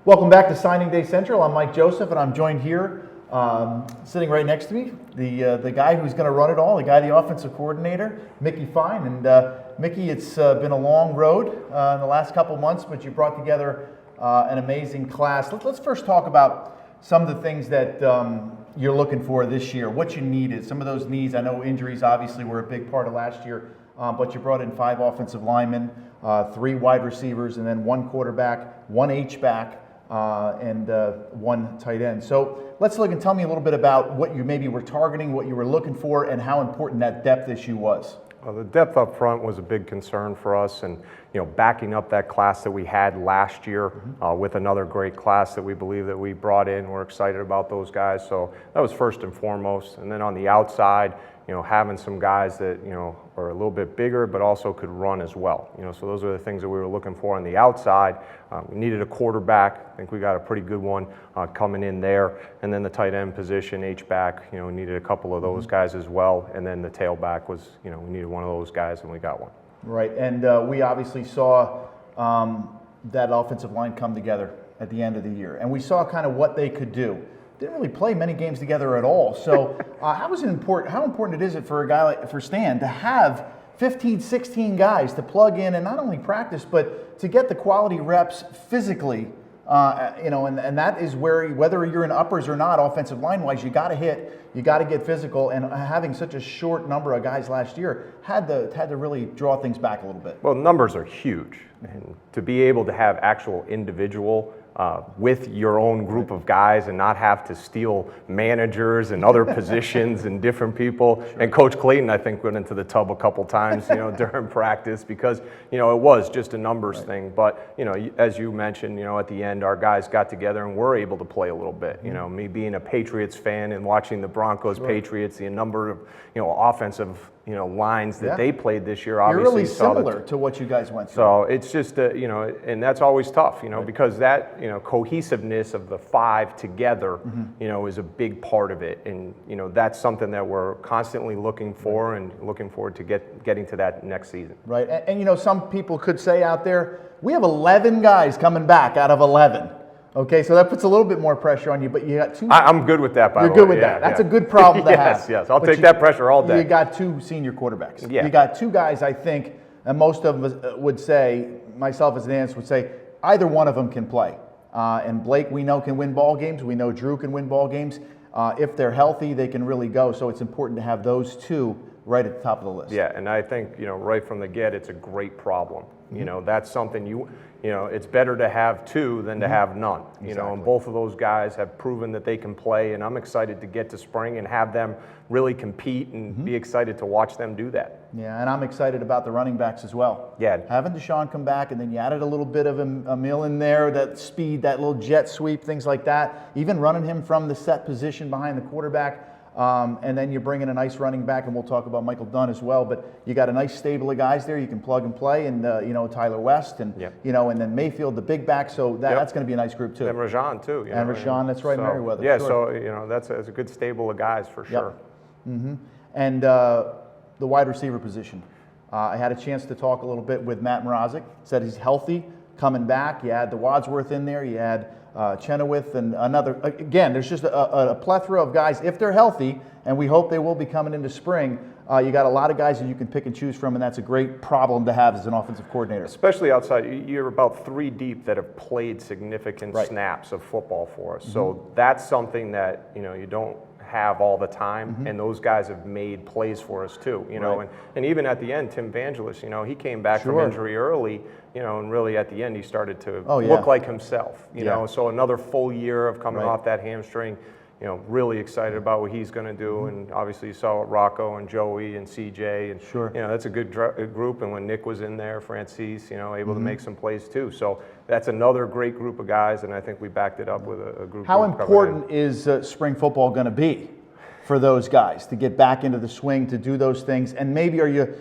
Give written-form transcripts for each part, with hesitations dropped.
Welcome back to Signing Day Central. I'm Mike Joseph, and I'm joined here, sitting right next to me, the guy who's going to run it all, the offensive coordinator, Mickey Fein. And Mickey, it's been a long road in the last couple months, but you brought together an amazing class. Let's first talk about some of the things that you're looking for this year, what you needed, some of those needs. I know injuries obviously were a big part of last year, but you brought in 5 offensive linemen, 3 wide receivers, and then 1 quarterback, 1 H-back, and 1 tight end. So let's look and tell me a little bit about what you maybe were targeting, what you were looking for, and how important that depth issue was. Well, the depth up front was a big concern for us, and backing up that class that we had last year with another great class that we believe that we brought in. We're excited about those guys, so that was first and foremost. And then on the outside, having some guys that are a little bit bigger but also could run as well. So those are the things that we were looking for on the outside. We needed a quarterback. I think we got a pretty good one coming in there. And then the tight end position, H-back, we needed a couple of those guys as well. And then the tailback was, we needed one of those guys, and we got one. Right, and we obviously saw that offensive line come together at the end of the year, and we saw kind of what they could do. Didn't really play many games together at all. So how important is it for a guy like Stan to have 15, 16 guys to plug in and not only practice, but to get the quality reps physically, and that is where, whether you're in uppers or not, offensive line-wise, you got to hit, you got to get physical, and having such a short number of guys last year had to really draw things back a little bit. Well, numbers are huge, and to be able to have actual individual with your own group of guys and not have to steal managers and other positions and different people. Sure. And Coach Clayton, I think, went into the tub a couple times, during practice because, it was just a numbers thing. But, as you mentioned, at the end, our guys got together and were able to play a little bit. Me being a Patriots fan and watching the Broncos, Patriots, the number of, offensive lines that they played this year. Obviously, you're really similar to what you guys went through. So it's just, and that's always tough, because that, cohesiveness of the 5 together, is a big part of it. And, that's something that we're constantly looking for and looking forward to getting to that next season. Right. And some people could say out there, we have 11 guys coming back out of 11. Okay, so that puts a little bit more pressure on you, but you got 2. I'm good with that, by the way. You're good with that. That's a good problem to have. Yes, I'll take that pressure all day. You got 2 senior quarterbacks. Yeah. You got 2 guys, I think, and most of them would say, myself as an analyst would say, either one of them can play. And Blake, we know, can win ball games. We know Drew can win ball games. If they're healthy, they can really go. So it's important to have those 2 right at the top of the list. Yeah, and I think, right from the get, it's a great problem. That's something it's better to have 2 than to have none. Exactly. And both of those guys have proven that they can play, and I'm excited to get to spring and have them really compete and be excited to watch them do that. Yeah, and I'm excited about the running backs as well. Yeah. Having Deshaun come back, and then you added a little bit of a mill in there, that speed, that little jet sweep, things like that. Even running him from the set position behind the quarterback. And then you bring in a nice running back, and we'll talk about Michael Dunn as well. But you got a nice stable of guys there you can plug and play, and Tyler West, and and then Mayfield, the big back. So that's going to be a nice group too. And Rajon too. And Rajon, that's right, so, Merriweather. Yeah, sure. so that's a good stable of guys for sure. And the wide receiver position. I had a chance to talk a little bit with Matt Mrazek. Said he's healthy, coming back. You had the Wadsworth in there. You had Chenoweth and another. Again, there's just a plethora of guys. If they're healthy, and we hope they will be coming into spring, you got a lot of guys that you can pick and choose from, and that's a great problem to have as an offensive coordinator. Especially outside. You're about 3 deep that have played significant snaps of football for us. So that's something that you don't have all the time, and those guys have made plays for us too. And even at the end, Tim Vangelis, he came back from injury early, and really at the end he started to look like himself. So another full year of coming off that hamstring. Really excited about what he's going to do, and obviously you saw Rocco and Joey and CJ, and that's a good group. And when Nick was in there, Francis, able to make some plays too. So that's another great group of guys, and I think we backed it up with a group. How important is spring football going to be for those guys to get back into the swing, to do those things? And maybe are you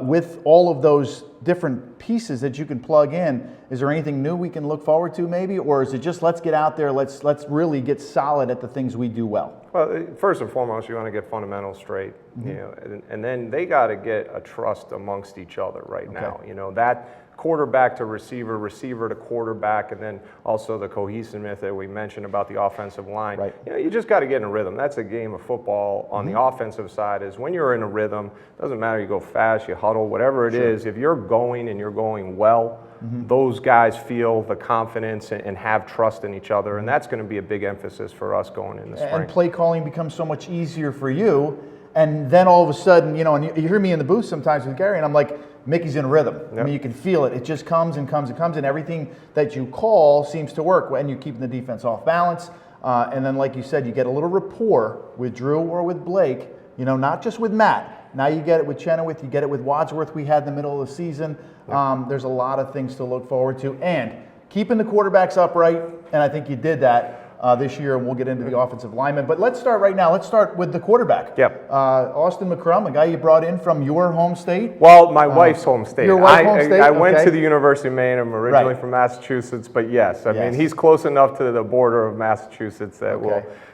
with all of those different pieces that you can plug in, is there anything new we can look forward to maybe? Or is it just let's get out there, let's really get solid at the things we do well? Well, first and foremost, you want to get fundamentals straight. you know, and then they got to get a trust amongst each other right now. You know, that quarterback to receiver, receiver to quarterback, and then also the cohesiveness that we mentioned about the offensive line. Right. You know, you just got to get in a rhythm. That's a game of football on the offensive side. Is when you're in a rhythm, doesn't matter you go fast, you huddle, whatever it is. If you're going and you're going well, those guys feel the confidence and have trust in each other, and that's going to be a big emphasis for us going in the spring. And play calling becomes so much easier for you. And then all of a sudden, you know, and you hear me in the booth sometimes with Gary, and I'm like, Mickey's in rhythm. Yep. I mean, you can feel it. It just comes and comes and comes, and everything that you call seems to work when you're keeping the defense off balance. And then, like you said, you get a little rapport with Drew or with Blake, you know, not just with Matt. Now you get it with Chenoweth, you get it with Wadsworth we had in the middle of the season. There's a lot of things to look forward to. And keeping the quarterbacks upright, and I think you did that this year, and we'll get into the offensive linemen. But let's start right now. Let's start with the quarterback. Yep. Austin McCrum, a guy you brought in from your home state. Well, my wife's home state. Your wife's home state? I went Okay. to the University of Maine. I'm originally from Massachusetts, but yes, I mean, he's close enough to the border of Massachusetts that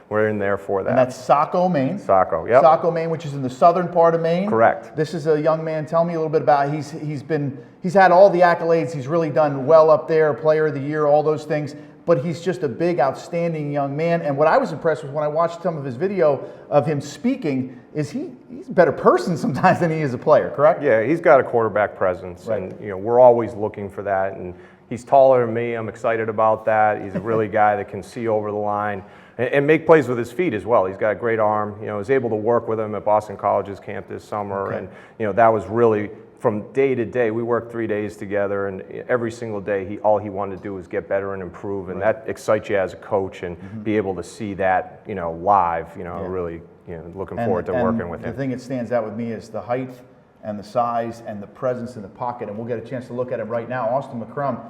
we're in there for that. And that's Saco, Maine. Saco, yep. Saco, Maine, which is in the southern part of Maine. Correct. This is a young man. Tell me a little bit about. He's had all the accolades. He's really done well up there. Player of the year, all those things. But he's just a big, outstanding young man. And what I was impressed with when I watched some of his video of him speaking is he's a better person sometimes than he is a player. Correct? Yeah, he's got a quarterback presence, and you know we're always looking for that. And he's taller than me. I'm excited about that. He's a really guy that can see over the line and make plays with his feet as well. He's got a great arm. You know, I was able to work with him at Boston College's camp this summer, and you know that was really. From day to day, we worked 3 days together, and every single day, all he wanted to do was get better and improve, and that excites you as a coach, and be able to see that, you know, live. You know, really, you know, looking forward to working with him. The thing that stands out with me is the height and the size and the presence in the pocket, and we'll get a chance to look at him right now. Austin McCrum,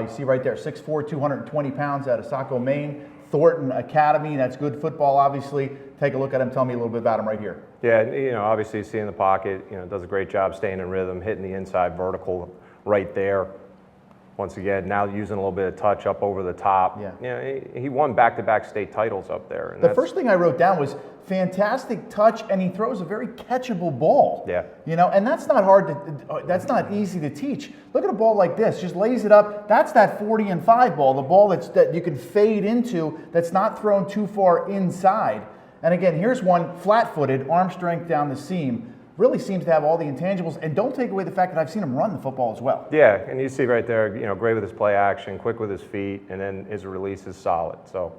you see right there, 6'4", 220 pounds, out of Saco, Maine. Thornton Academy, that's good football, obviously. Take a look at him. Tell me a little bit about him right here. Yeah, you know, obviously you see in the pocket, you know, does a great job staying in rhythm, hitting the inside vertical right there. Once again, now using a little bit of touch up over the top. Yeah. You know, he won back-to-back state titles up there. And the first thing I wrote down was fantastic touch, and he throws a very catchable ball. Yeah. You know, and that's not hard to, that's not easy to teach. Look at a ball like this, just lays it up. That's that 40 and 5 ball, the ball that you can fade into, that's not thrown too far inside. And again, here's one flat-footed, arm strength down the seam. Really seems to have all the intangibles, and don't take away the fact that I've seen him run the football as well. Yeah, and you see right there, you know, great with his play action, quick with his feet, and then his release is solid. So,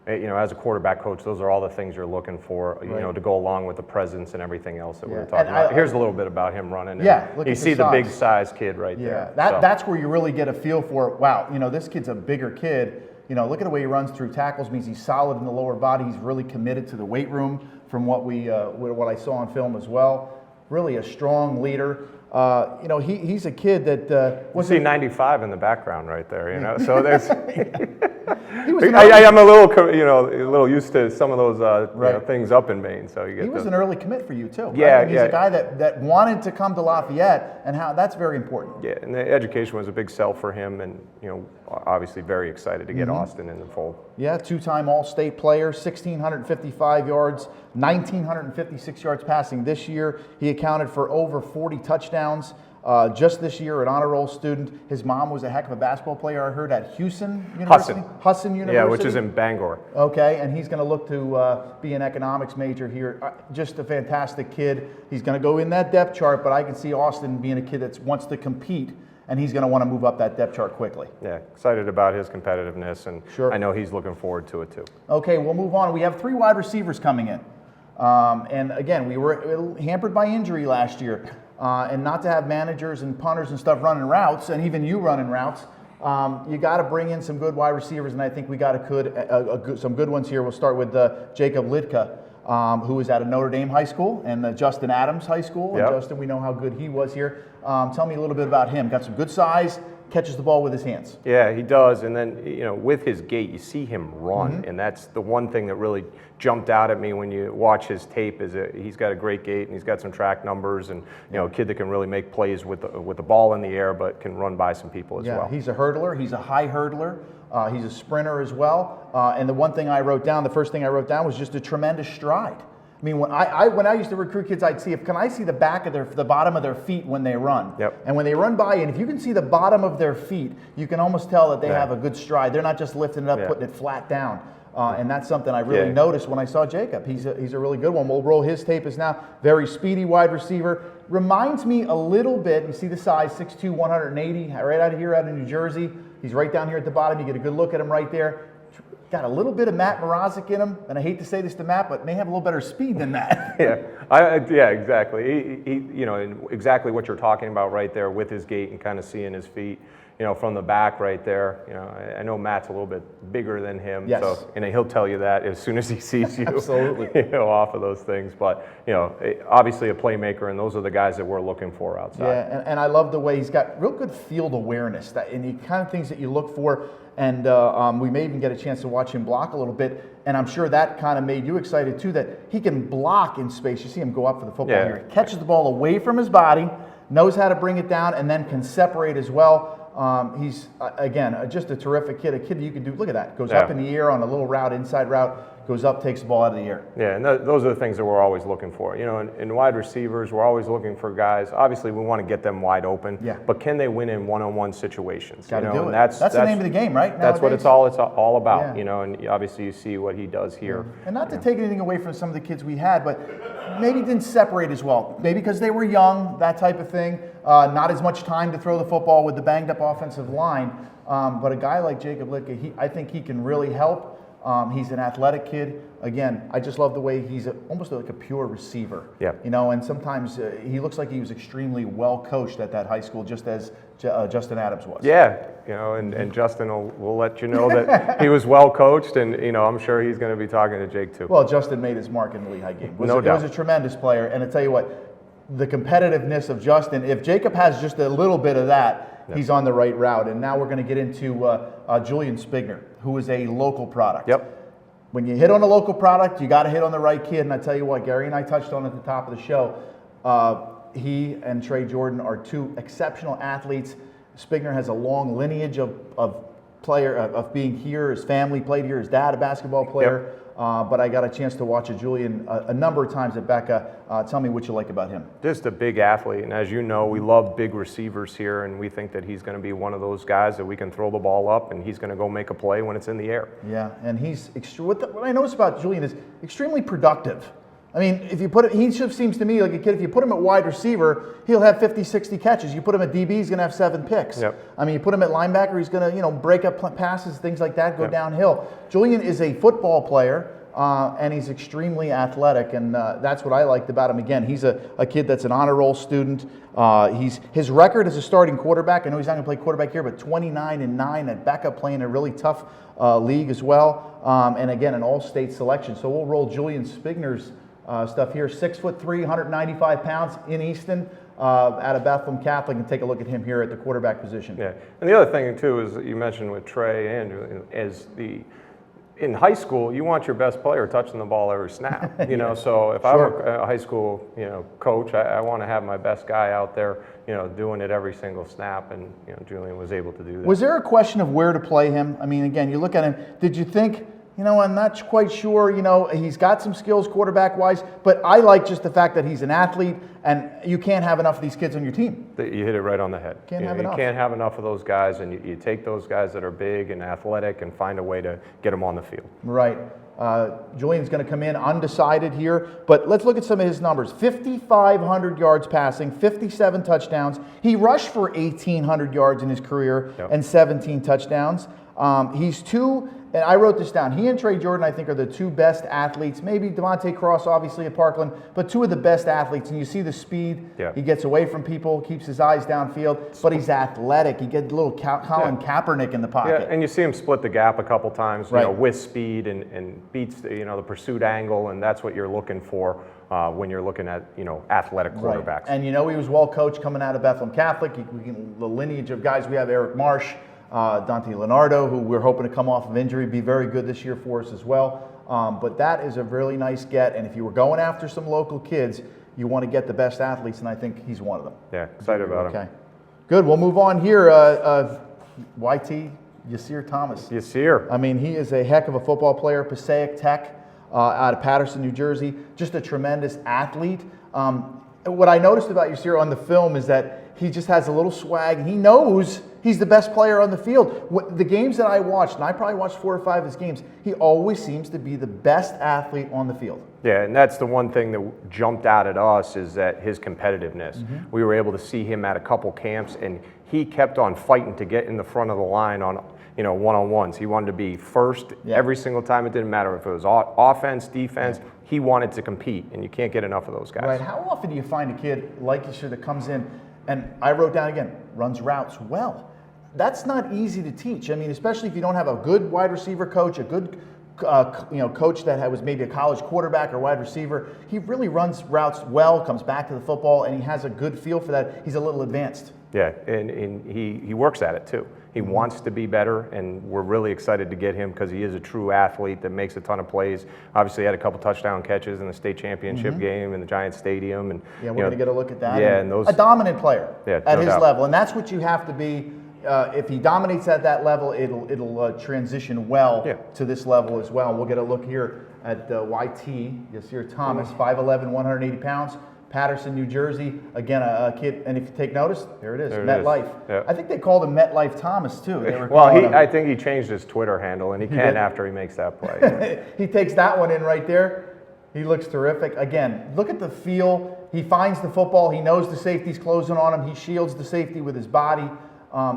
you know, as a quarterback coach, those are all the things you're looking for, you know, to go along with the presence and everything else that we were talking about. Here's a little bit about him running. Yeah, look you at see the the big size. size kid right there. Yeah, that's where you really get a feel for, wow, you know, this kid's a bigger kid. You know, look at the way he runs through tackles, means he's solid in the lower body. He's really committed to the weight room from what I saw on film as well. Really a strong leader. You know, he's a kid that You see 95 in the background right there, you know. So there's. I'm a little used to some of those you know, things up in Maine. So you get. He was an early commit for you too. Right? Yeah, and he's a guy that wanted to come to Lafayette, and that's very important. Yeah, and the education was a big sell for him, and you know, obviously very excited to get Austin in the fold. Yeah, two-time All-State player, 1,655 yards, 1,956 yards passing this year. He accounted for over 40 touchdowns just this year, an honor roll student. His mom was a heck of a basketball player, I heard, at Houston University. Husson University. Yeah, which is in Bangor. Okay, and he's going to look to be an economics major here. Just a fantastic kid. He's going to go in that depth chart, but I can see Austin being a kid that wants to compete, and he's going to want to move up that depth chart quickly. Yeah, excited about his competitiveness, and I know he's looking forward to it too. Okay, we'll move on. We have 3 wide receivers coming in. And again, we were hampered by injury last year. And not to have managers and punters and stuff running routes, and even you running routes, you got to bring in some good wide receivers, and I think we got some good ones here. We'll start with Jacob Lidka, who is out of Notre Dame High School and Justin Adams High School. Yep. And Justin, we know how good he was here. Tell me a little bit about him. Got some good size, catches the ball with his hands. Yeah, he does. And then, you know, with his gait, you see him run. And that's the one thing that really jumped out at me when you watch his tape is that he's got a great gait and he's got some track numbers and, you know, a kid that can really make plays with the ball in the air but can run by some people as well. He's a hurdler. He's a high hurdler. He's a sprinter as well. And the one thing I wrote down, the first thing I wrote down was just a tremendous stride. I mean, when I used to recruit kids, I'd see can I see the bottom of their feet when they run. Yep. And when they run by, and if you can see the bottom of their feet, you can almost tell that they Yeah. have a good stride. They're not just lifting it up, Yeah. putting it flat down. And that's something I really noticed when I saw Jacob. He's a really good one. We'll roll his tape is now. Very speedy wide receiver. Reminds me a little bit, you see the size, 6'2", 180, right out of here, out of New Jersey. He's right down here at the bottom. You get a good look at him right there. Got a little bit of Matt Mrazek in him, and I hate to say this to Matt, but may have a little better speed than that. Yeah, exactly. And exactly what you're talking about right there with his gait and kind of seeing his feet, from the back right there. I know Matt's a little bit bigger than him, Yes. so and he'll tell you that as soon as he sees you. Absolutely. Off of those things. But obviously a playmaker, and those are the guys that we're looking for outside. Yeah, and I love the way he's got real good field awareness, and the kind of things that you look for. And we may even get a chance to watch him block a little bit. And I'm sure that kind of made you excited too, that he can block in space. You see him go up for the football here. He catches the ball away from his body, knows how to bring it down, and then can separate as well. He's, again, just a terrific kid. A kid that you can do, look at that, goes up in the air on a little route, inside route, goes up, takes the ball out of the air. Yeah, and those are the things that we're always looking for. In wide receivers, we're always looking for guys. Obviously, we want to get them wide open. Yeah. But can they win in one-on-one situations? Got to do it. And that's the name of the game, right? That's what it's all about. Yeah. And obviously you see what he does here. And not to take anything away from some of the kids we had, but maybe didn't separate as well. Maybe because they were young, that type of thing. Not as much time to throw the football with the banged-up offensive line. But a guy like Jacob Litka, I think he can really help. He's an athletic kid. Again, I just love the way he's almost like a pure receiver. Yeah. And sometimes he looks like he was extremely well coached at that high school, just as Justin Adams was. Yeah, and Justin will let you know that he was well coached, and I'm sure he's going to be talking to Jake too. Well, Justin made his mark in the Lehigh game. No doubt. He was a tremendous player, and I tell you what, the competitiveness of Justin, if Jacob has just a little bit of that, he's on the right route. And now we're going to get into Julian Spigner, who is a local product. Yep. When you hit on a local product, you got to hit on the right kid. And I tell you what, Gary and I touched on at the top of the show, he and Trey Jordan are two exceptional athletes. Spigner has a long lineage of being here. His family played here. His dad, a basketball player. Yep. But I got a chance to watch Julian a number of times at Becca. Tell me what you like about him. Just a big athlete, and as you know, we love big receivers here, and we think that he's going to be one of those guys that we can throw the ball up, and he's going to go make a play when it's in the air. Yeah, and he's what I notice about Julian is extremely productive. I mean, if you put it, he just seems to me like a kid, if you put him at wide receiver, he'll have 50, 60 catches. You put him at DB, he's going to have 7 picks. Yep. I mean, you put him at linebacker, he's going to, break up passes, things like that, go downhill. Julian is a football player, and he's extremely athletic, and that's what I liked about him. Again, he's a kid that's an honor roll student. His record as a starting quarterback, I know he's not going to play quarterback here, but 29-9 at Becca, playing a really tough league as well. And again, an all-state selection. So we'll roll Julian Spigner's stuff here. 6'3", 195 pounds in Easton, out of Bethlehem Catholic, and take a look at him here at the quarterback position. Yeah, and the other thing too is that you mentioned with Trey and is in high school, you want your best player touching the ball every snap. So if I'm a high school, coach, I want to have my best guy out there, doing it every single snap, and Julian was able to do that. Was there a question of where to play him? I mean, again, you look at him. Did you think, I'm not quite sure. He's got some skills quarterback-wise, but I like just the fact that he's an athlete, and you can't have enough of these kids on your team. You hit it right on the head. You can't have enough of those guys, and you take those guys that are big and athletic and find a way to get them on the field. Right. Julian's going to come in undecided here, but let's look at some of his numbers. 5,500 yards passing, 57 touchdowns. He rushed for 1,800 yards in his career and 17 touchdowns. And I wrote this down. He and Trey Jordan, I think, are the two best athletes. Maybe Devontae Cross, obviously, at Parkland, but two of the best athletes. And you see the speed. Yeah. He gets away from people, keeps his eyes downfield, but he's athletic. He gets a little Colin Kaepernick in the pocket. Yeah, and you see him split the gap a couple times, with speed and beats the pursuit angle, and that's what you're looking for when you're looking at athletic quarterbacks. Right. And he was well coached coming out of Bethlehem Catholic. The lineage of guys we have: Eric Marsh, Dante Leonardo, who we're hoping to come off of injury, be very good this year for us as well. But that is a really nice get. And if you were going after some local kids, you want to get the best athletes, and I think he's one of them. Yeah, excited about him. Okay, good. We'll move on here. YT Yasir Thomas. Yasir. I mean, he is a heck of a football player. Passaic Tech. out of Paterson, New Jersey. Just a tremendous athlete. What I noticed about Yasir on the film is that he just has a little swag, and he knows he's the best player on the field. The games that I watched, and I probably watched 4 or 5 of his games, he always seems to be the best athlete on the field. Yeah, and that's the one thing that jumped out at us is that his competitiveness. We were able to see him at a couple camps, and he kept on fighting to get in the front of the line on one-on-ones. He wanted to be first every single time. It didn't matter if it was offense, defense. He wanted to compete, and you can't get enough of those guys. Right. How often do you find a kid like Yasir that comes in, and I wrote down again, runs routes well? That's not easy to teach. I mean, especially if you don't have a good wide receiver coach, a good coach that was maybe a college quarterback or wide receiver. He really runs routes well, comes back to the football, and he has a good feel for that. He's a little advanced. Yeah, and he works at it too. He wants to be better, and we're really excited to get him because he is a true athlete that makes a ton of plays. Obviously, he had a couple touchdown catches in the state championship game in the Giant Stadium, and yeah, we're going to get a look at that. Yeah, and those a dominant player at his doubt. level, and that's what you have to be. If he dominates at that level, it'll transition well to this level as well. We'll get a look here at YT. Yasir Thomas, 5'11", 180 pounds. Paterson, New Jersey. Again, a kid, and if you take notice, there it is, MetLife. Yep. I think they called him MetLife Thomas too. I think he changed his Twitter handle, and he can after he makes that play. He takes that one in right there. He looks terrific. Again, look at the feel. He finds the football. He knows the safety's closing on him. He shields the safety with his body.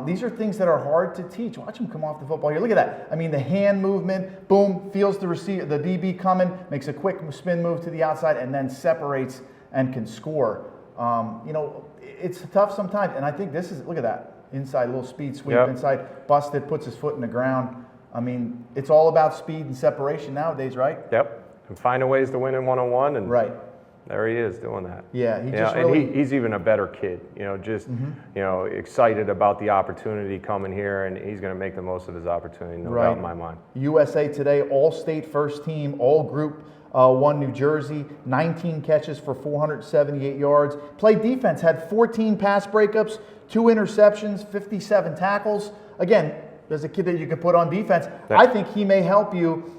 These are things that are hard to teach. Watch him come off the football here. Look at that. I mean, the hand movement, boom, feels the receiver, the DB coming, makes a quick spin move to the outside, and then separates and can score. It's tough sometimes, and I think this is, look at that, inside, little speed sweep inside, busted, puts his foot in the ground. I mean, it's all about speed and separation nowadays, right? Yep, and finding ways to win in one-on-one, and right. There he is doing that. Yeah, he's even a better kid. Excited about the opportunity coming here, and he's going to make the most of his opportunity, no doubt in my mind. USA Today, all-state first team, all Group 1 New Jersey, 19 catches for 478 yards. Played defense, had 14 pass breakups, 2 interceptions, 57 tackles. Again, there's a kid that you can put on defense. I think he may help you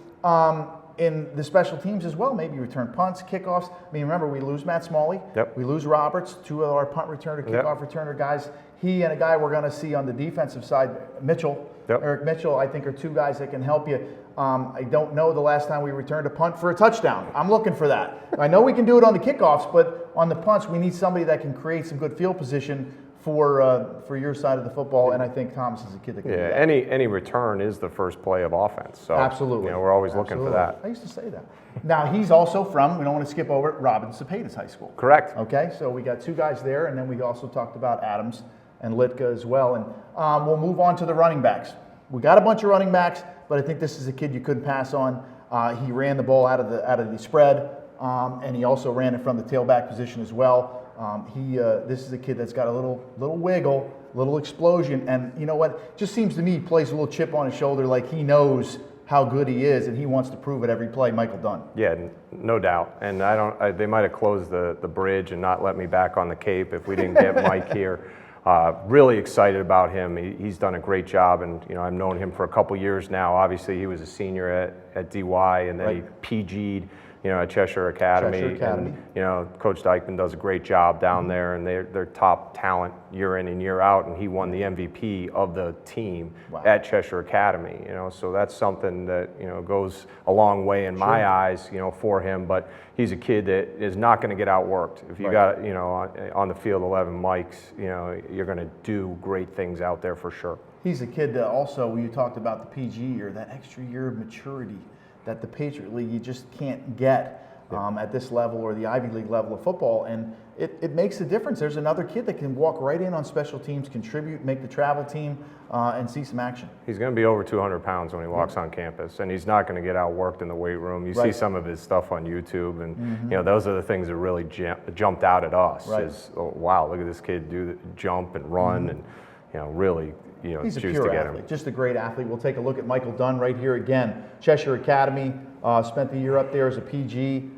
in the special teams as well, maybe return punts, kickoffs. I mean, remember, we lose Matt Smalley. We lose Roberts, 2 of our punt returner, kickoff returner guys. He and a guy we're going to see on the defensive side, Mitchell, Eric Mitchell, I think are 2 guys that can help you. I don't know the last time we returned a punt for a touchdown. I'm looking for that. I know we can do it on the kickoffs, but on the punts, we need somebody that can create some good field position for your side of the football, and I think Thomas is a kid that can do that. Any return is the first play of offense. So absolutely, we're always looking for that. I used to say that. Now he's also from, we don't want to skip over it, Robbins Cepedas High School. Correct. Okay, so we got 2 guys there, and then we also talked about Adams and Litka as well. And we'll move on to the running backs. We got a bunch of running backs, but I think this is a kid you couldn't pass on. He ran the ball out of the spread, and he also ran it from the tailback position as well. This is a kid that's got a little wiggle, little explosion, and you know what? It just seems to me he plays a little chip on his shoulder, like he knows how good he is, and he wants to prove it every play. Michael Dunn. Yeah, no doubt. And they might have closed the bridge and not let me back on the Cape if we didn't get Mike here. Really excited about him. He's done a great job, and I've known him for a couple years now. Obviously, he was a senior at DY, and then he PG'd. At Cheshire Academy. And Coach Dykeman does a great job down there, and they're top talent year in and year out, and he won the MVP of the team at Cheshire Academy. So that's something that goes a long way in my eyes, for him. But he's a kid that is not going to get outworked. If you got on the field 11 mics, you're going to do great things out there for sure. He's a kid that also, when you talked about the PG year, that extra year of maturity that the Patriot League you just can't get at this level or the Ivy League level of football, and it makes a difference. There's another kid that can walk right in on special teams, contribute, make the travel team, and see some action. He's going to be over 200 pounds when he walks on campus, and he's not going to get outworked in the weight room. You see some of his stuff on YouTube, and those are the things that really jumped out at us. Is, oh, wow, look at this kid jump and run, and really. He's a pure athlete, just a great athlete. We'll take a look at Michael Dunn right here again. Cheshire Academy, spent the year up there as a PG.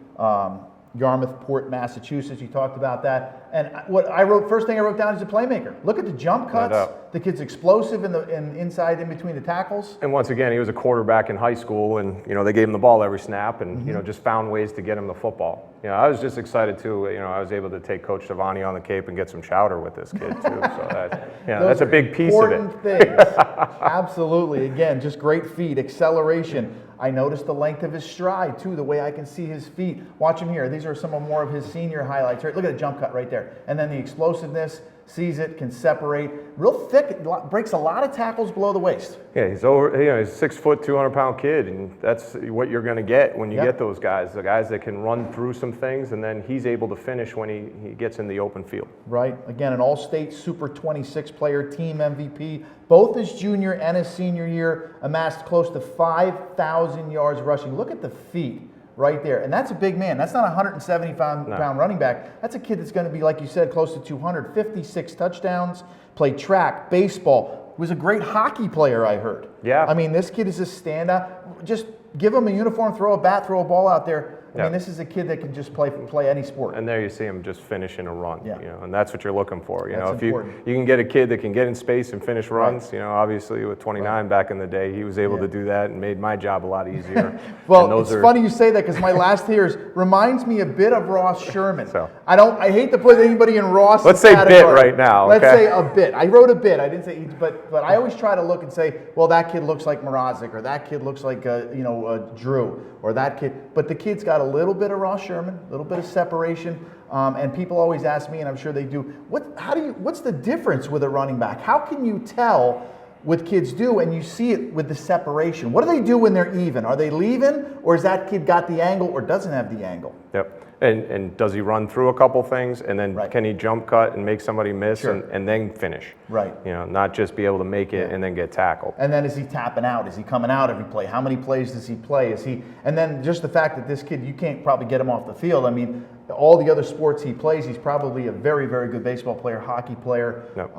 Yarmouthport, Massachusetts. You talked about that. And first thing I wrote down is a playmaker. Look at the jump cuts. The kid's explosive inside in between the tackles. And once again, he was a quarterback in high school, and they gave him the ball every snap, and just found ways to get him the football. I was just excited too. I was able to take Coach Devani on the Cape and get some chowder with this kid too. So that's a big piece of it. Important things. Absolutely. Again, just great feet, acceleration. I noticed the length of his stride too, the way I can see his feet. Watch him here. These are some more of his senior highlights. Right? Look at the jump cut right there. And then the explosiveness, sees it, can separate. Real thick, breaks a lot of tackles below the waist. Yeah, he's over. He's 6 foot, 200-pound kid, and that's what you're going to get when you get those guys. The guys that can run through some things, and then he's able to finish when he gets in the open field. Right. Again, an All-State Super 26 player, team MVP. Both his junior and his senior year amassed close to 5,000 yards rushing. Look at the feet right there. And that's a big man. That's not a 170-pound running back. That's a kid that's going to be, like you said, close to 256 touchdowns, played track, baseball, was a great hockey player, I heard. Yeah. I mean, this kid is a standout. Just give him a uniform, throw a bat, throw a ball out there. I mean, this is a kid that can just play any sport. And there you see him just finishing a run. And that's what you're looking for. If you can get a kid that can get in space and finish runs. Obviously with 29 back in the day, he was able to do that and made my job a lot easier. Well, it's funny you say that because my last years reminds me a bit of Ross Sherman. So I hate to put anybody in Ross. Let's say bit right now. Let's say a bit. I wrote a bit. I didn't say each, but I always try to look and say, well, that kid looks like Mrazek, or that kid looks like Drew, or that kid. But the kid's got a little bit of Ross Sherman, a little bit of separation, and people always ask me, and I'm sure they do, what's the difference with a running back? How can you tell what kids do, and you see it with the separation? What do they do when they're even? Are they leaving, or has that kid got the angle or doesn't have the angle? Yep. And does he run through a couple things, and then can he jump cut and make somebody miss and then finish? Right. Not just be able to make it and then get tackled. And then is he tapping out? Is he coming out every play? How many plays does he play? And then just the fact that this kid, you can't probably get him off the field. I mean, all the other sports he plays, he's probably a very, very good baseball player, hockey player. Yep.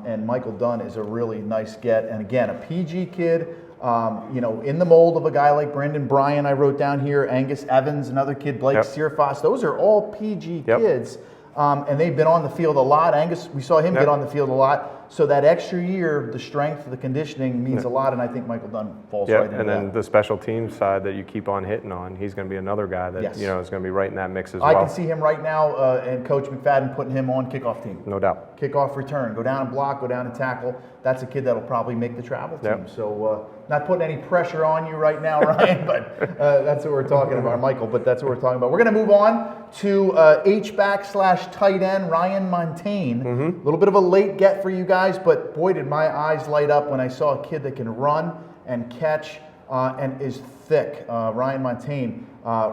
And Michael Dunn is a really nice get. And again, a PG kid. In the mold of a guy like Brendan Bryan, I wrote down here, Angus Evans, another kid, Blake Searfoss. Those are all PG kids, and they've been on the field a lot. Angus, we saw him get on the field a lot. So that extra year, the strength, the conditioning means a lot, and I think Michael Dunn falls right into that. And then the special teams side that you keep on hitting on, he's going to be another guy that is going to be right in that mix as well. I can see him right now, and Coach McFadden putting him on kickoff team. No doubt. Kickoff return, go down and block, go down and tackle. That's a kid that'll probably make the travel team. So not putting any pressure on you right now, Ryan, but that's what we're talking about, Michael. But that's what we're talking about. We're going to move on to H-back/tight end Ryan Montaigne. A little bit of a late get for you guys, but boy, did my eyes light up when I saw a kid that can run and catch and is thick. Ryan Montaigne,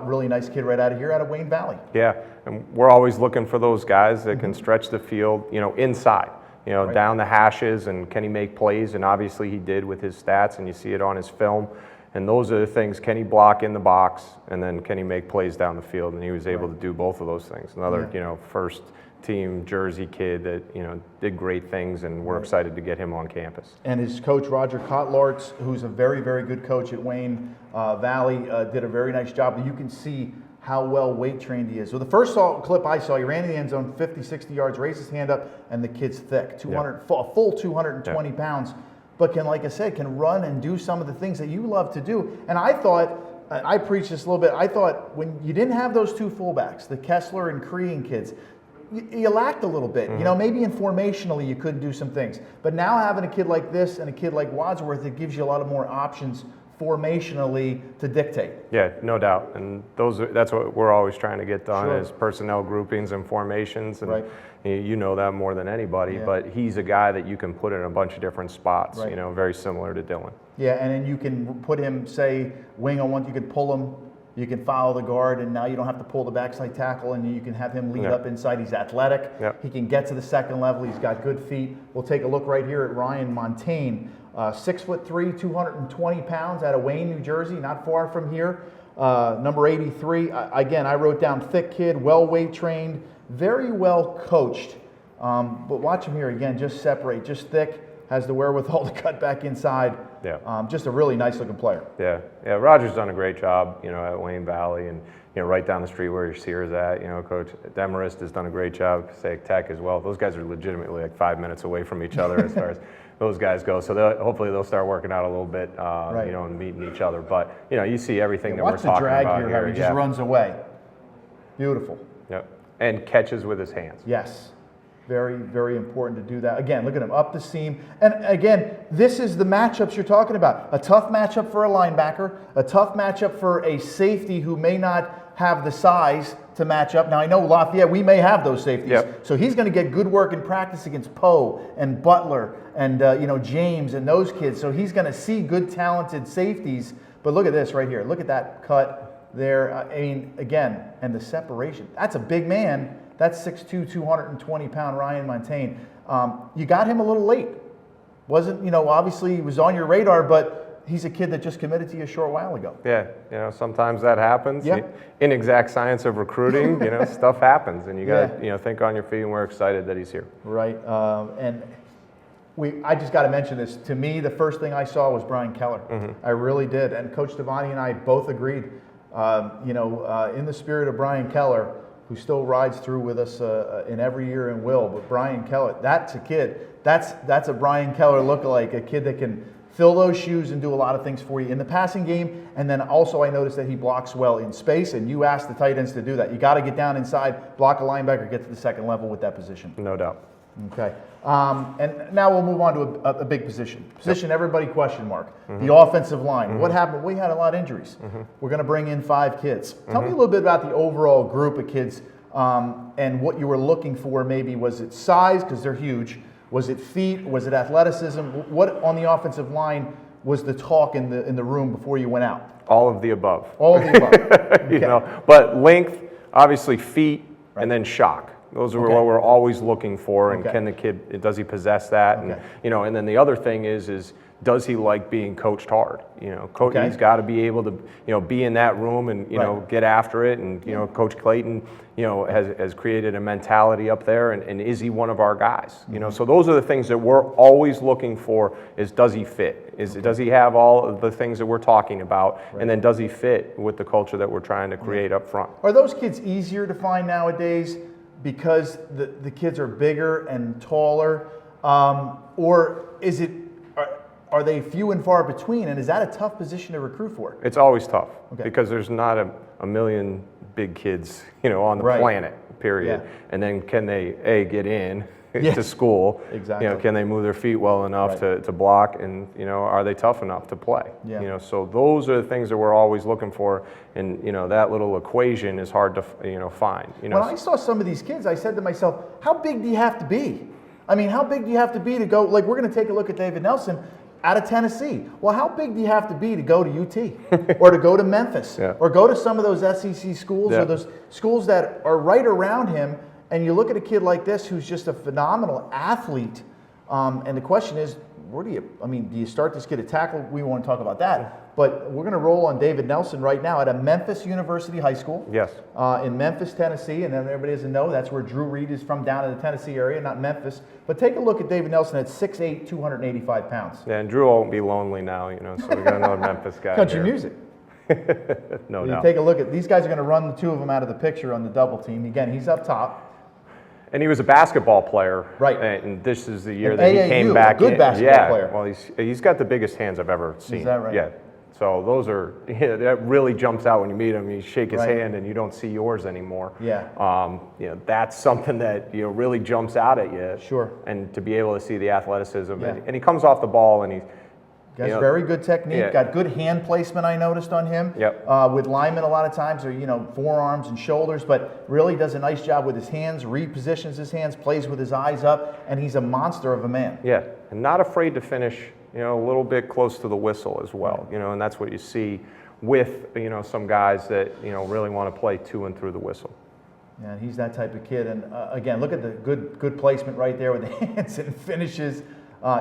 really nice kid right out of here, out of Wayne Valley. Yeah, and we're always looking for those guys that can stretch the field, inside. Down the hashes, and can he make plays? And obviously he did with his stats, and you see it on his film. And those are the things, can he block in the box, and then can he make plays down the field? And he was able to do both of those things. Another, first team Jersey kid that, did great things, and we're excited to get him on campus. And his coach, Roger Kotlarts, who's a very, very good coach at Wayne Valley, did a very nice job. You can see how well weight trained he is. So the first clip I saw, he ran in the end zone 50, 60 yards, raised his hand up, and the kid's thick, a full 220 pounds, but can, like I said, can run and do some of the things that you love to do. And I thought, I preached this a little bit, I thought when you didn't have those two fullbacks, the Kessler and Crean kids, you lacked a little bit. Maybe informationally you couldn't do some things. But now having a kid like this and a kid like Wadsworth, it gives you a lot of more options formationally to dictate. Yeah, no doubt. And that's what we're always trying to get done is personnel groupings and formations. And you know that more than anybody, but he's a guy that you can put in a bunch of different spots, very similar to Dylan. Yeah, and then you can put him, say, wing on one, you could pull him, you can follow the guard, and now you don't have to pull the backside tackle, and you can have him lead up inside. He's athletic. He can get to the second level. He's got good feet. We'll take a look right here at Ryan Montaigne. 6'3", 220 pounds out of Wayne, New Jersey, not far from here. Number 83. Again, I wrote down thick kid, well weight trained, very well coached. But watch him here again, just separate, just thick. has the wherewithal to cut back inside. Yeah. Just a really nice looking player. Yeah, yeah. Roger's done a great job, at Wayne Valley, and right down the street where your Sears at. Coach Demarest has done a great job. Passaic Tech as well. Those guys are legitimately like 5 minutes away from each other as far as those guys go. So hopefully they'll start working out a little bit, and meeting each other. But you see everything that we're talking about here. Watch the drag here. He just runs away. Beautiful. Yep. And catches with his hands. Yes. Very, very important to do that. Again, look at him up the seam. And again, this is the matchups you're talking about. A tough matchup for a linebacker, a tough matchup for a safety who may not have the size to match up. Now, I know Lafayette, we may have those safeties. Yep. So he's going to get good work in practice against Poe and Butler and, James and those kids. So he's going to see good, talented safeties. But look at this right here. Look at that cut there. Again, and the separation. That's a big man. That's 6'2", 220-pound Ryan Montaigne. You got him a little late. Wasn't, obviously he was on your radar, but he's a kid that just committed to you a short while ago. Yeah, sometimes that happens. Yeah. Inexact science of recruiting, stuff happens, and you got to, think on your feet, and we're excited that he's here. Right, I just got to mention this. To me, the first thing I saw was Brian Keller. Mm-hmm. I really did, and Coach Devani and I both agreed. In the spirit of Brian Keller, who still rides through with us in every year and will. But Brian Keller, that's a kid. That's a Brian Keller lookalike, a kid that can fill those shoes and do a lot of things for you in the passing game. And then also I noticed that he blocks well in space, and you asked the tight ends to do that. You got to get down inside, block a linebacker, get to the second level with that position. No doubt. Okay. And now we'll move on to a big position. Everybody question mark. Mm-hmm. The offensive line. Mm-hmm. What happened? We had a lot of injuries. Mm-hmm. We're going to bring in 5 kids. Tell me a little bit about the overall group of kids and what you were looking for. Maybe was it size, because they're huge? Was it feet? Was it athleticism? What on the offensive line was the talk in the room before you went out? All of the above. All of the above. Okay. But length, obviously feet, right. And then shock. Those are what we're always looking for, and can the kid, does he possess that? Okay. And and then the other thing is does he like being coached hard? He's got to be able to be in that room and get after it. And Coach Clayton has created a mentality up there, and is he one of our guys? So those are the things that we're always looking for: is does he fit? Does he have all of the things that we're talking about? Right. And then does he fit with the culture that we're trying to create up front? Are those kids easier to find nowadays because the kids are bigger and taller, or is it? Are they few and far between, and is that a tough position to recruit for? It's always tough because there's not a million big kids, on the planet, period. Yeah. And then can they get in to school? Exactly. Can they move their feet well enough to block, and are they tough enough to play? Yeah. So those are the things that we're always looking for, and that little equation is hard to find. When I saw some of these kids, I said to myself, how big do you have to be? How big do you have to be to go? Like, we're going to take a look at David Nelson out of Tennessee. Well, how big do you have to be to go to UT or to go to Memphis or go to some of those SEC schools or those schools that are right around him? And you look at a kid like this who's just a phenomenal athlete, and the question is, do you start this kid at tackle? We won't talk about that, but we're going to roll on David Nelson right now at a Memphis University High School. Yes. In Memphis, Tennessee, and then everybody doesn't know that's where Drew Reed is from, down in the Tennessee area, not Memphis. But take a look at David Nelson at 6'8", 285 pounds. Yeah, and Drew won't be lonely now, so we got another Memphis guy. Country music. No doubt. Take a look at these guys are going to run the two of them out of the picture on the double team. Again, he's up top. And he was a basketball player, right? And this is the year that he came back. Good basketball player. Well, he's got the biggest hands I've ever seen. Is that right? Yeah. So those are that really jumps out when you meet him. You shake his hand and you don't see yours anymore. Yeah. That's something that really jumps out at you. Sure. And to be able to see the athleticism, and he comes off the ball and he's. Has very good technique, got good hand placement, I noticed on him. Yep. With linemen a lot of times, or forearms and shoulders, but really does a nice job with his hands, repositions his hands, plays with his eyes up, and he's a monster of a man. Yeah, and not afraid to finish, a little bit close to the whistle as well, and that's what you see with, some guys that, really want to play to and through the whistle. Yeah, he's that type of kid, and again, look at the good placement right there with the hands and finishes.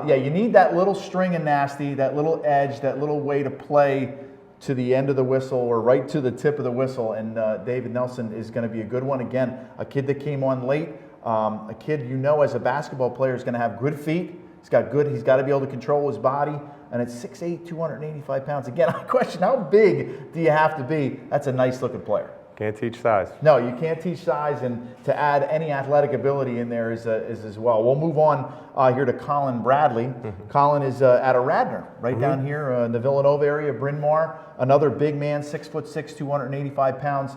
You need that little string and nasty, that little edge, that little way to play to the end of the whistle or right to the tip of the whistle. And David Nelson is going to be a good one. Again, a kid that came on late, a kid as a basketball player is going to have good feet, He's got to be able to control his body. And at 6'8", 285 pounds. Again, I question, how big do you have to be? That's a nice looking player. Can't teach size. No, you can't teach size, and to add any athletic ability in there is as well. We'll move on here to Colin Bradley. Colin is out of Radnor, right down here in the Villanova area, Bryn Mawr. Another big man, 6'6", 285 pounds.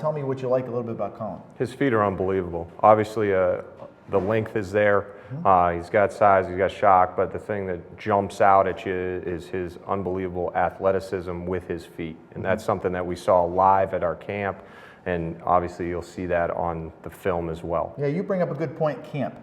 Tell me what you like a little bit about Colin. His feet are unbelievable. Obviously, the length is there. He's got size, he's got shock, but the thing that jumps out at you is his unbelievable athleticism with his feet. And that's something that we saw live at our camp, and obviously you'll see that on the film as well. Yeah, you bring up a good point, camp.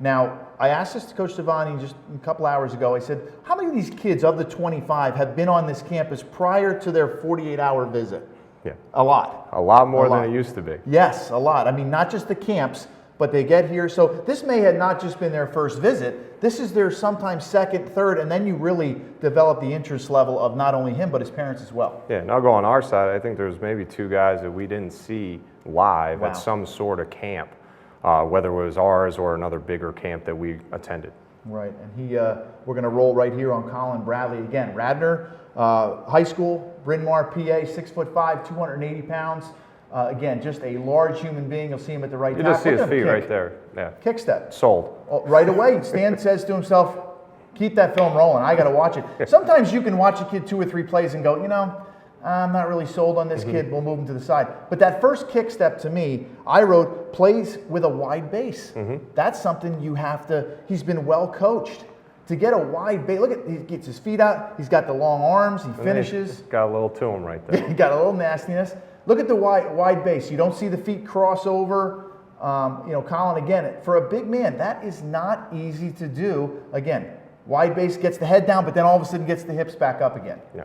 Now, I asked this to Coach Devani just a couple hours ago. I said, how many of these kids of the 25 have been on this campus prior to their 48-hour visit? Yeah. A lot. A lot more than it used to be. Yes, a lot. I mean, not just the camps, but they get here. So this may have not just been their first visit. This is their sometimes second, third, and then you really develop the interest level of not only him, but his parents as well. Yeah, and I'll go on our side. I think there's maybe 2 guys that we didn't see live at some sort of camp, whether it was ours or another bigger camp that we attended. Right, and we're going to roll right here on Colin Bradley. Again, Radnor, high school, Bryn Mawr, PA, 6'5", 280 pounds. Again, just a large human being. You'll see him at the right time. You just see his feet right there. Yeah. Kick step. Sold. Right away, Stan says to himself, keep that film rolling. I got to watch it. Sometimes you can watch a kid 2 or 3 plays and go, I'm not really sold on this kid. We'll move him to the side. But that first kick step to me, I wrote, plays with a wide base. That's something you have to, he's been well coached. To get a wide base, look at, he gets his feet out, he's got the long arms, he finishes. Got a little to him right there. He got a little nastiness. Look at the wide base. You don't see the feet cross over. Colin, again, for a big man, that is not easy to do. Again, wide base gets the head down, but then all of a sudden gets the hips back up again. Yeah.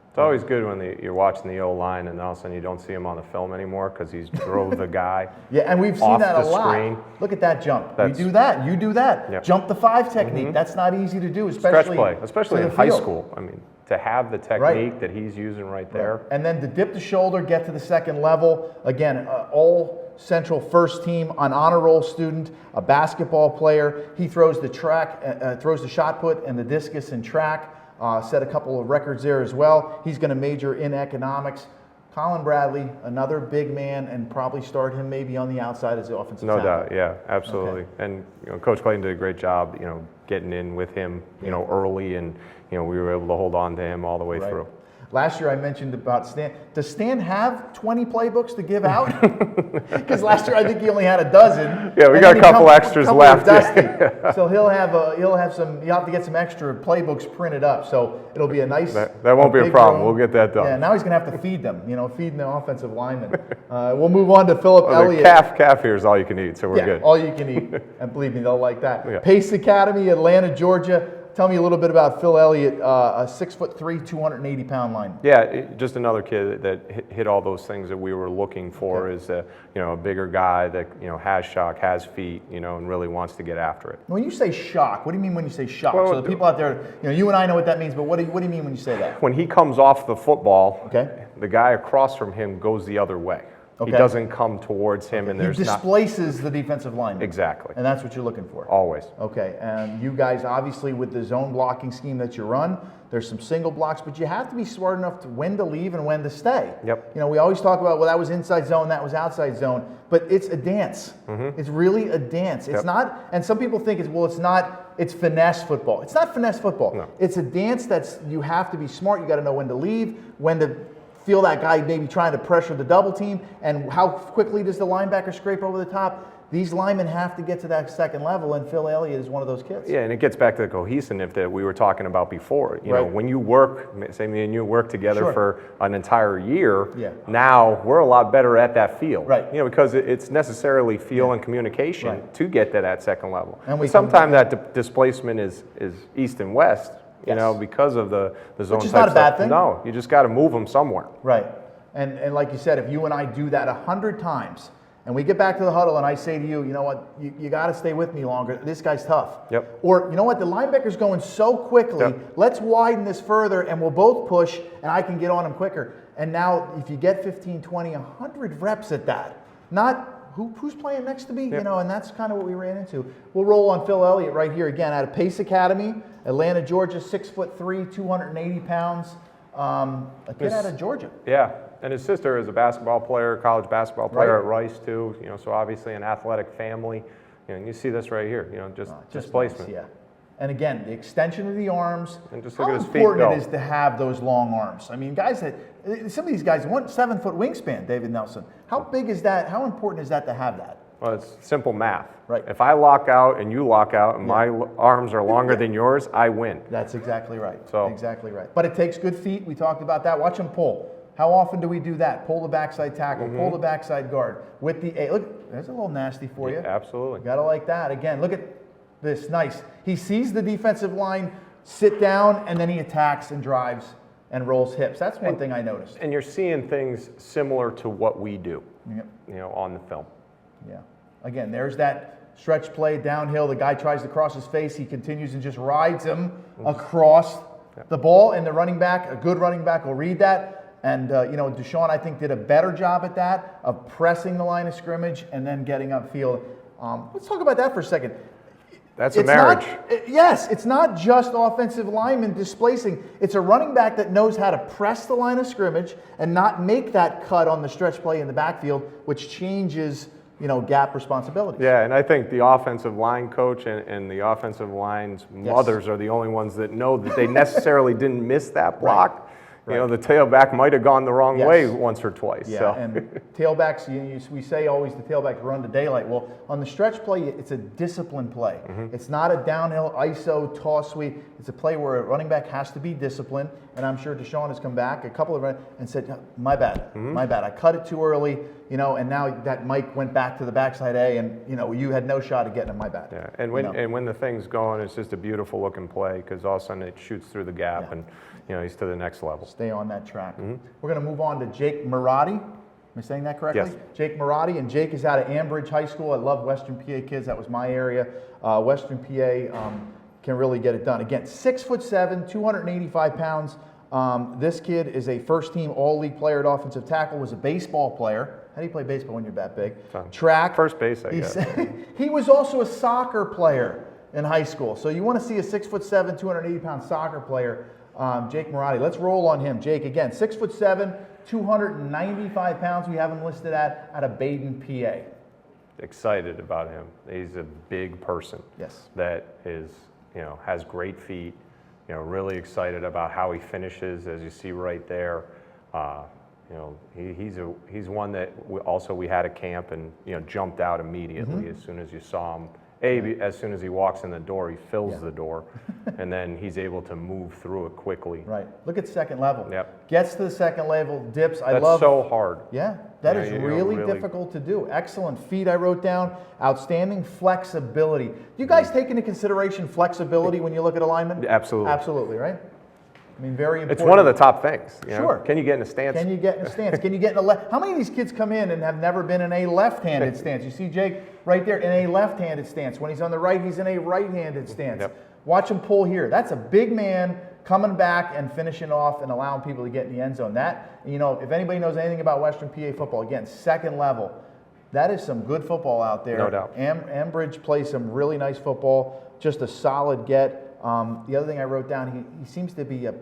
It's always good when you're watching the O-line and all of a sudden you don't see him on the film anymore because he's drove the guy. Yeah, and we've seen that a lot. Screen. Look at that jump. We do that. You do that. Yep. Jump the 5 technique. That's not easy to do, stretch play, especially in high school. I mean, to have the technique that he's using right there. Right. And then to dip the shoulder, get to the second level. Again, all Central first team, an honor roll student, a basketball player. He throws the throws the shot put and the discus in track. Set a couple of records there as well. He's going to major in economics. Colin Bradley, another big man, and probably start him maybe on the outside as the offensive tackle. No doubt, yeah, absolutely. Okay. And Coach Clayton did a great job, getting in with him, early, and we were able to hold on to him all the way through. Last year I mentioned about Stan. Does Stan have 20 playbooks to give out? Because last year I think he only had a dozen. Yeah, we got a couple extras left. So he'll have some. You'll have to get some extra playbooks printed up. So it'll be a nice. That won't be a problem. We'll get that done. Yeah. Now he's gonna have to feed them. Feeding the offensive linemen. We'll move on to Philip Elliott. Calf here is all you can eat, so we're good. All you can eat, and believe me, they'll like that. Yeah. Pace Academy, Atlanta, Georgia. Tell me a little bit about Phil Elliott, a 6'3", 280-pound lineman. Yeah, just another kid that hit all those things that we were looking for. Is a bigger guy that has shock, has feet, and really wants to get after it. When you say shock, what do you mean when you say shock? Well, so the people out there, you and I know what that means, but what do you mean when you say that? When he comes off the football, the guy across from him goes the other way. He doesn't come towards him, and there's he displaces the defensive lineman. Exactly. And that's what you're looking for. Always. Okay, and you guys, obviously, with the zone blocking scheme that you run, there's some single blocks, but you have to be smart enough to when to leave and when to stay. Yep. We always talk about, well, that was inside zone, that was outside zone, but it's a dance. It's really a dance. It's not, and some people think it's finesse football. It's not finesse football. No. It's a dance you have to be smart. You got to know when to leave, when to feel that guy maybe trying to pressure the double team, and how quickly does the linebacker scrape over the top. These linemen have to get to that second level, and Phil Elliott is one of those kids. Yeah, and it gets back to the cohesiveness that we were talking about before. You know, when you work, say me and you work together for an entire year, now we're a lot better at that feel. Right. Because it's necessarily feel and communication to get to that second level. And sometimes that displacement is east and west. Because of the zone. Which is not a bad thing. No, you just got to move them somewhere. Right. And like you said, if you and I do that 100 times, and we get back to the huddle and I say to you, you know what, you got to stay with me longer. This guy's tough. Yep. Or, you know what, the linebacker's going so quickly, let's widen this further and we'll both push and I can get on him quicker. And now if you get 15, 20, 100 reps at that, not who's playing next to me? Yep. And that's kind of what we ran into. We'll roll on Phil Elliott right here again out of Pace Academy, Atlanta, Georgia, 6'3", 280 pounds. A kid out of Georgia. Yeah, and his sister is a basketball player, college basketball player Right. at Rice too. So obviously an athletic family. And you see this right here. Just displacement. Nice, yeah. And again, the extension of the arms. And just look how at his feet important go. it is to have those long arms. I mean, guys some of these guys want 7-foot wingspan. David Nelson. How big is that? How important is that to have that? Well, it's simple math. Right. If I lock out and you lock out and my arms are longer than yours, I win. That's exactly right. So- Exactly right. But it takes good feet. We talked about that. Watch him pull. How often do we do that? Pull the backside tackle, pull the backside guard with the A. Look, there's a little nasty for you. Absolutely. You gotta like that. Again, look at this. Nice. He sees the defensive line sit down, and then he attacks and drives and rolls hips. That's one thing I noticed. And you're seeing things similar to what we do, Yep. on the film. Yeah. Again, there's that stretch play downhill. The guy tries to cross his face. He continues and just rides him across the ball. And the running back, a good running back, will read that. And, Deshaun, I think, did a better job at that, of pressing the line of scrimmage and then getting upfield. Let's talk about that for a second. That's a marriage. Yes, it's not just offensive linemen displacing. It's a running back that knows how to press the line of scrimmage and not make that cut on the stretch play in the backfield, which changes, gap responsibilities. Yeah, and I think the offensive line coach and the offensive line's mothers are the only ones that know that they necessarily didn't miss that block. Right. The tailback might have gone the wrong way once or twice. Yeah, So. and tailbacks, we say always the tailbacks run to daylight. Well, on the stretch play, it's a disciplined play. It's not a downhill ISO toss sweep. It's a play where a running back has to be disciplined. And I'm sure Deshaun has come back a couple of and said, my bad, I cut it too early, and now that Mike went back to the backside A, and you had no shot of getting him, my bad. Yeah, and when the thing's going, it's just a beautiful looking play because all of a sudden it shoots through the gap and he's to the next level. Stay on that track. We're going to move on to Jake Marotti. Am I saying that correctly? Yes. Jake Marotti, and Jake is out of Ambridge High School. I love Western PA kids. That was my area. Western PA can really get it done. Again, 6'7", 285 pounds. This kid is a first-team All-League player at offensive tackle. Was a baseball player. How do you play baseball when you're that big? Track. First base, I guess. He was also a soccer player in high school. So you want to see a 6'7", 280-pound soccer player. Jake Marotti. Let's roll on him. Jake, again, 6'7", 295 pounds. We have him listed out of Baden, PA. Excited about him. He's a big person. Yes. That is, has great feet. Really excited about how he finishes, as you see right there. He's one that we had at camp and jumped out immediately as soon as you saw him. As soon as he walks in the door, he fills the door, and then he's able to move through it quickly. Right. Look at second level. Yep. Gets to the second level, dips. That's so hard. Yeah, that is really difficult to do. Excellent feet, I wrote down. Outstanding flexibility. Do you guys take into consideration flexibility when you look at alignment? Absolutely. Absolutely, right? I mean, very important. It's one of the top things. Sure. Can you get in a stance? Can you get in a stance? Can you get in a left? How many of these kids come in and have never been in a left-handed stance? You see Jake right there in a left-handed stance. When he's on the right, he's in a right-handed stance. Yep. Watch him pull here. That's a big man coming back and finishing off and allowing people to get in the end zone. That, if anybody knows anything about Western PA football, again, second level. That is some good football out there. No doubt. Ambridge plays some really nice football. Just a solid get. The other thing I wrote down, he seems to be a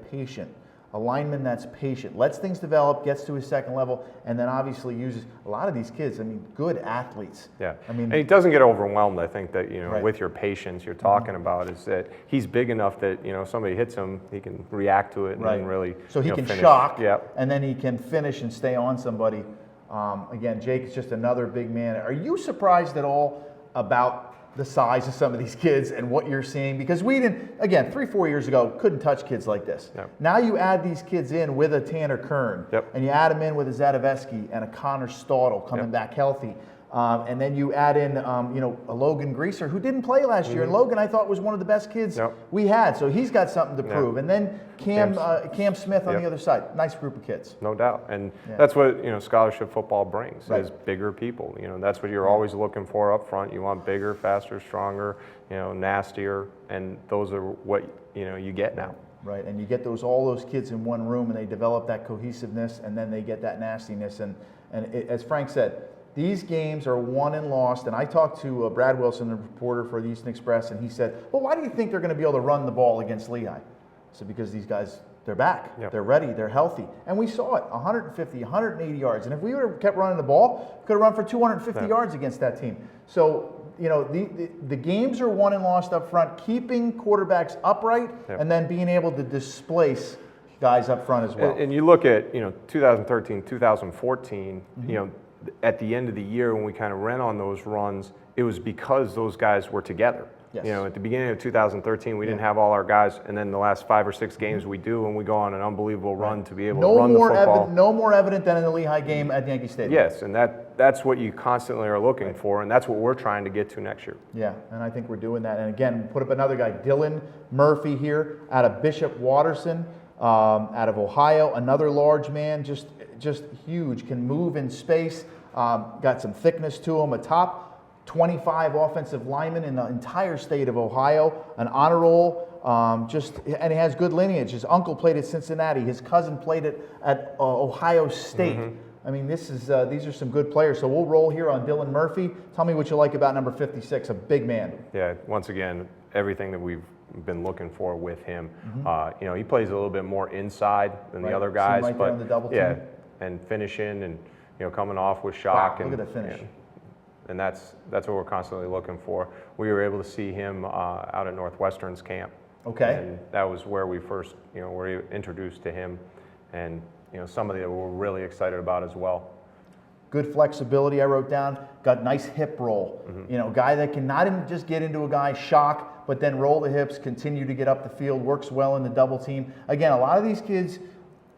lineman that's patient, lets things develop, gets to his second level, and then obviously uses a lot of these kids. I mean, good athletes. Yeah. And he doesn't get overwhelmed. I think that Right. with your patience you're talking about is that he's big enough that somebody hits him, he can react to it and then really. So he can finish. shock, Yep. and then he can finish and stay on somebody. Again, Jake is just another big man. Are you surprised at all about the size of some of these kids and what you're seeing? Because we didn't, again, 3-4 years ago, couldn't touch kids like this. Yep. Now you add these kids in with a Tanner Kern, and you add them in with a Zadoveski and a Connor Stautel coming back healthy. And then you add in, a Logan Greaser who didn't play last year. And Logan, I thought, was one of the best kids we had. So he's got something to prove. And then Cam Smith on the other side. Nice group of kids. No doubt. And that's what, scholarship football brings is bigger people. That's what you're always looking for up front. You want bigger, faster, stronger, nastier. And those are what, you get now. Right, and you get all those kids in one room and they develop that cohesiveness and then they get that nastiness. And as Frank said, These games are won and lost, and I talked to Brad Wilson, the reporter for the Eastern Express, and he said, well, why do you think they're going to be able to run the ball against Lehigh? I said, because these guys, they're back, they're ready, they're healthy. And we saw it, 150, 180 yards. And if we would have kept running the ball, could have run for 250 yards against that team. So, you know, the games are won and lost up front, keeping quarterbacks upright and then being able to displace guys up front as well. And you look at, you know, 2013, 2014, you know, at the end of the year when we kind of ran on those runs, it was because those guys were together. Yes. You know, at the beginning of 2013, we didn't have all our guys, and then the last 5 or 6 games we do, and we go on an unbelievable run to be able to run the football. No more evident than in the Lehigh game at Yankee Stadium. Yes, and that's what you constantly are looking for, and that's what we're trying to get to next year. Yeah, and I think we're doing that. And again, put up another guy, Dylan Murphy here out of Bishop Watterson, out of Ohio, another large man, just huge, can move in space, got some thickness to him, a top 25 offensive lineman in the entire state of Ohio, an honor roll, and he has good lineage. His uncle played at Cincinnati. His cousin played at Ohio State. I mean, these are some good players. So we'll roll here on Dylan Murphy. Tell me what you like about number 56, a big man. Yeah, once again, everything that we've been looking for with him. You know, he plays a little bit more inside than the other guys, right there on the double team. And finishing and, you know, coming off with shock. Wow, and look at the finish. And that's what we're constantly looking for. We were able to see him out at Northwestern's camp. Okay. And that was where we first, you know, were introduced to him, and, you know, somebody that we're really excited about as well. Good flexibility, I wrote down. Got nice hip roll. You know, guy that can not even just get into a guy, shock, but then roll the hips, continue to get up the field, works well in the double team. Again, a lot of these kids,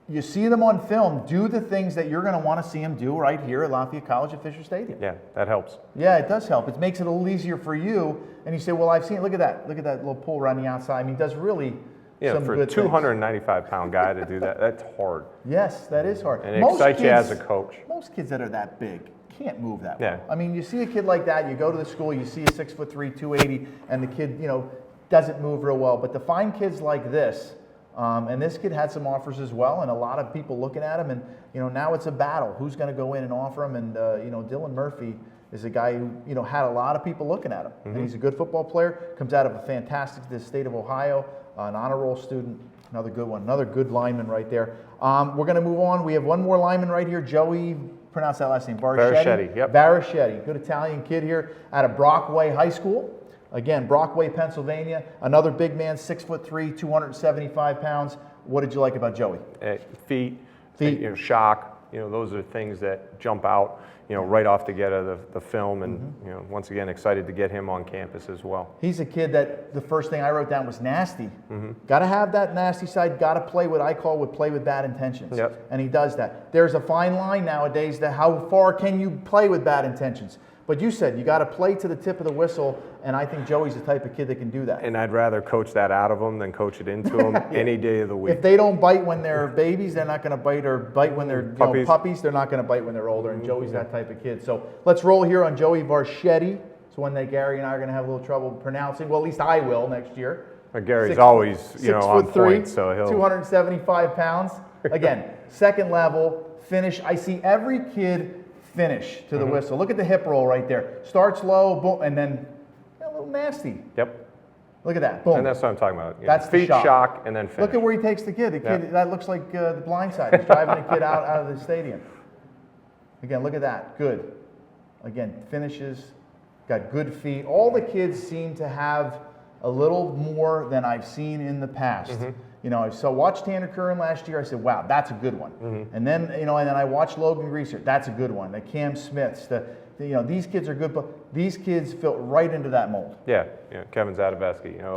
you see them on film do the things that you're going to want to see them do right here at Lafayette College at Fisher Stadium. Yeah, that helps. Yeah, it does help. It makes it a little easier for you. And you say, well, I've seen it. Look at that little pull around the outside. I mean, he does really some for a good 295-pound guy to do that, that's hard. Yes, that is hard. And it excites you as a coach. Most kids that are that big can't move that Yeah. well. I mean, you see a kid like that, you go to the school, you see a 6'3", 280, and the kid, you know, doesn't move real well. But to find kids like this, and this kid had some offers as well, and a lot of people looking at him, and, you know, now it's a battle. Who's going to go in and offer him? And, you know, Dylan Murphy is a guy who, you know, had a lot of people looking at him. And he's a good football player, comes out of a fantastic state of Ohio, an honor roll student, another good one, another good lineman right there. We're going to move on. We have one more lineman right here, Joey, pronounce that last name, Baraschetti, yep. Baraschetti, good Italian kid here out of Brockway High School. Again, Brockway, Pennsylvania, another big man, 6'3", 275 pounds. What did you like about Joey? Feet, you know, shock, you know, those are things that jump out, you know, right off the film, and, you know, once again, excited to get him on campus as well. He's a kid that the first thing I wrote down was nasty. Got to have that nasty side, got to play what I call play with bad intentions. Yep. And he does that. There's a fine line nowadays that how far can you play with bad intentions? But you said you got to play to the tip of the whistle, and I think Joey's the type of kid that can do that. And I'd rather coach that out of them than coach it into them any day of the week. If they don't bite when they're babies, they're not going to bite, or bite when they're puppies, they're not going to bite when they're older, and Joey's that type of kid. So let's roll here on Joey Baraschetti. It's one that Gary and I are going to have a little trouble pronouncing. Well, at least I will next year. Gary's always, you know, on 6'3", point, so he'll 275 pounds. Again, second level, finish. I see every kid finish to the whistle. Look at the hip roll right there. Starts low, boom, and then a little nasty. Yep. Look at that, boom. And that's what I'm talking about. You That's know, the feet, shock. shock, and then finish. Look at where he takes the kid. The kid, that looks like the blind side. He's driving a kid out of the stadium. Again, look at that. Good. Again, finishes. Got good feet. All the kids seem to have a little more than I've seen in the past. You know, I watched Tanner Curran last year. I said, wow, that's a good one. And then, you know, and then I watched Logan Greaser. That's a good one. The Cam Smiths. You know, these kids are good, but these kids fit right into that mold. Yeah, you know, Kevin Zadovetsky. You know,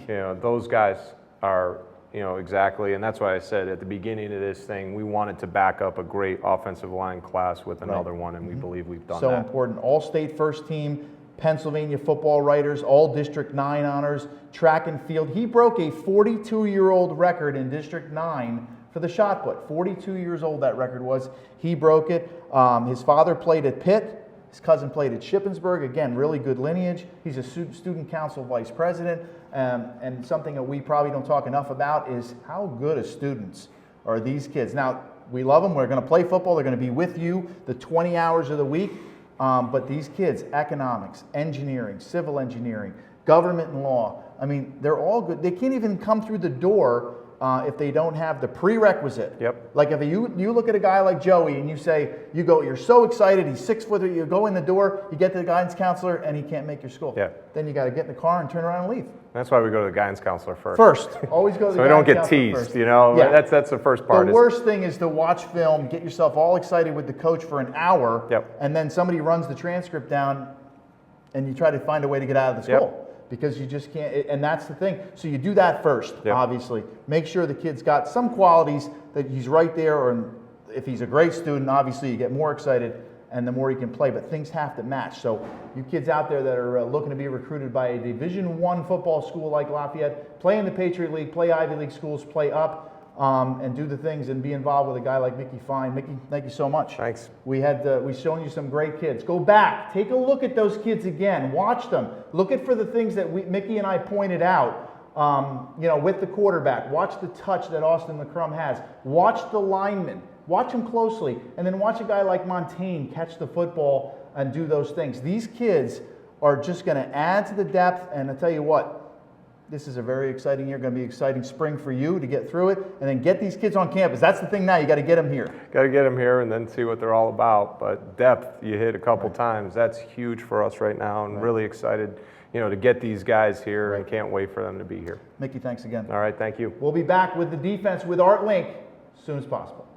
You know, those guys are, you know, exactly, and that's why I said at the beginning of this thing, we wanted to back up a great offensive line class with another one, and we believe we've done that. So important. All-state first team, Pennsylvania football writers, all District 9 honors, track and field. He broke a 42-year-old record in District 9 for the shot put. 42 years old that record was. He broke it. His father played at Pitt. His cousin played at Shippensburg. Again, really good lineage. He's a student council vice president. And something that we probably don't talk enough about is how good of students are these kids. Now, We love them. We're going to play football. They're going to be with you the 20 hours of the week. But these kids, economics, engineering, civil engineering, government and law, I mean, they're all good. They can't even come through the door if they don't have the prerequisite. Yep. Like if you look at a guy like Joey and you say, you're so excited, he's 6 foot, you go in the door, you get to the guidance counselor and he can't make your school. Yeah. Then you got to get in the car and turn around and leave. That's why we go to the guidance counselor first. Always go to the so we don't guidance get counselor teased, first. you know? Yeah. That's the first part. The worst thing is to watch film, get yourself all excited with the coach for an hour, Yep. and then somebody runs the transcript down and you try to find a way to get out of the school. Yep. Because you just can't, and that's the thing. So you do that first, Yep. obviously. Make sure the kid's got some qualities that he's right there, or if he's a great student, obviously you get more excited and the more he can play, but things have to match. So you kids out there that are looking to be recruited by a Division I football school like Lafayette, play in the Patriot League, play Ivy League schools, play up, and do the things and be involved with a guy like Mickey Fein. Mickey, thank you so much. Thanks. We've shown you some great kids. Go back, take a look at those kids again, watch them. Look at for the things that Mickey and I pointed out, with the quarterback. Watch the touch that Austin McCrum has. Watch the linemen. Watch them closely. And then watch a guy like Montaigne catch the football and do those things. These kids are just going to add to the depth, and I'll tell you what, this is a very exciting year, going to be an exciting spring for you to get through it, and then get these kids on campus. That's the thing now, you got to get them here. Got to get them here and then see what they're all about. But depth, you hit a couple times. That's huge for us right now, and really excited, to get these guys here, and can't wait for them to be here. Mickey, thanks again. All right, thank you. We'll be back with the defense with Art Link as soon as possible.